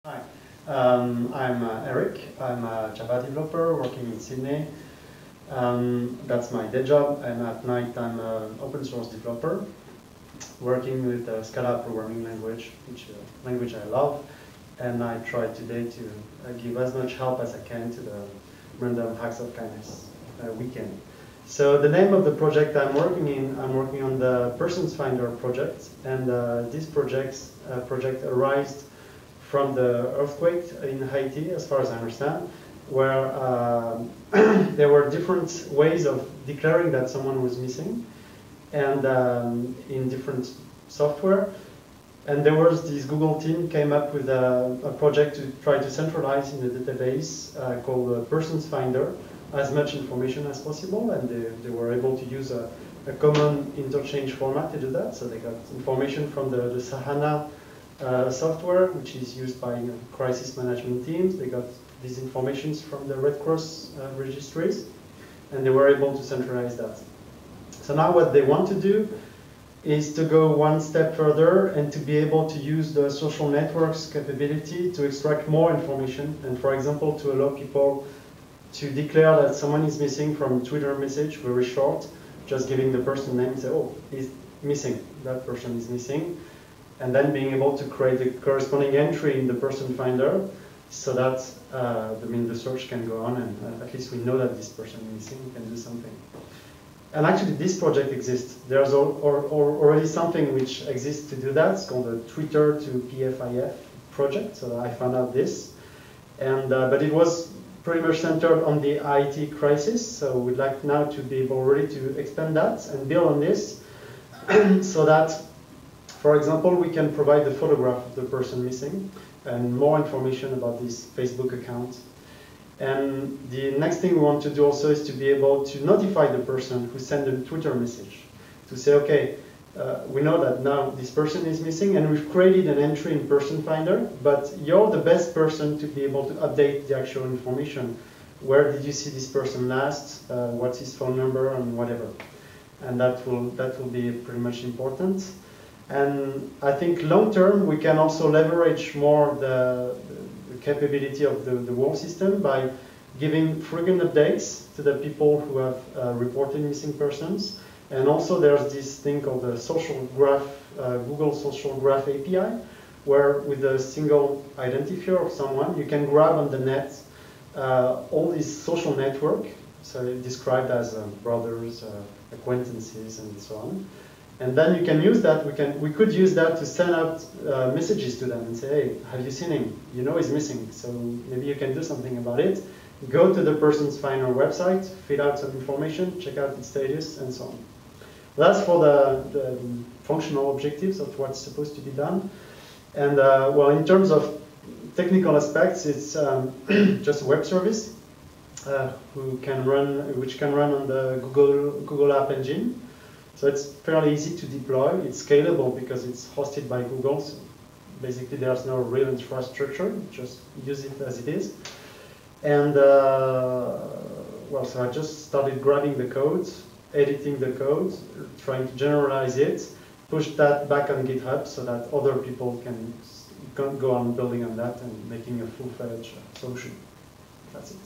Hi, I'm Eric. I'm a Java developer working in Sydney. That's my day job, and at night I'm an open source developer working with the Scala programming language, which language I love. And I try today to give as much help as I can to the Random Acts of Kindness weekend. So the name of the project I'm working on the Persons Finder project, and this project arose from the earthquake in Haiti, as far as I understand, where there were different ways of declaring that someone was missing, and in different software. And there was this Google team came up with a project to try to centralize in the database called Persons Finder as much information as possible, and they were able to use a common interchange format to do that. So they got information from the Sahana software, which is used by crisis management teams. They got these informations from the Red Cross registries, and they were able to centralize that. So now what they want to do is to go one step further and to be able to use the social networks capability to extract more information, and for example to allow people to declare that someone is missing from Twitter message, very short, just giving the person name and say, oh, he's missing, that person is missing, and then being able to create a corresponding entry in the person finder so that the search can go on, and at least we know that this person is missing, we can do something. And actually this project exists. There's already something which exists to do that. It's called the Twitter to PFIF project, so I found out this. And but it was pretty much centered on the IT crisis, so we'd like now to be able really to expand that and build on this so that, for example, we can provide the photograph of the person missing and more information about this Facebook account. And the next thing we want to do also is to be able to notify the person who sent a Twitter message to say, okay, we know that now this person is missing and we've created an entry in Person Finder, but you're the best person to be able to update the actual information. Where did you see this person last? What's his phone number and whatever. And that will be pretty much important. And I think long term we can also leverage more the capability of the whole system by giving frequent updates to the people who have reported missing persons. And also there's this thing called the social graph, Google Social Graph API, where with a single identifier of someone, you can grab on the net all these social network, so described as brothers, acquaintances, and so on. And then you can use that, we could use that to send out messages to them and say, hey, have you seen him? You know he's missing, so maybe you can do something about it. Go to the Persons Finder website, fill out some information, check out its status, and so on. That's for the functional objectives of what's supposed to be done. And well, in terms of technical aspects, it's just a web service which can run on the Google App Engine. So it's fairly easy to deploy. It's scalable because it's hosted by Google. So basically, there's no real infrastructure. Just use it as it is. And well, so I just started grabbing the code, editing the code, trying to generalize it, push that back on GitHub so that other people can go on building on that and making a full-fledged solution. That's it.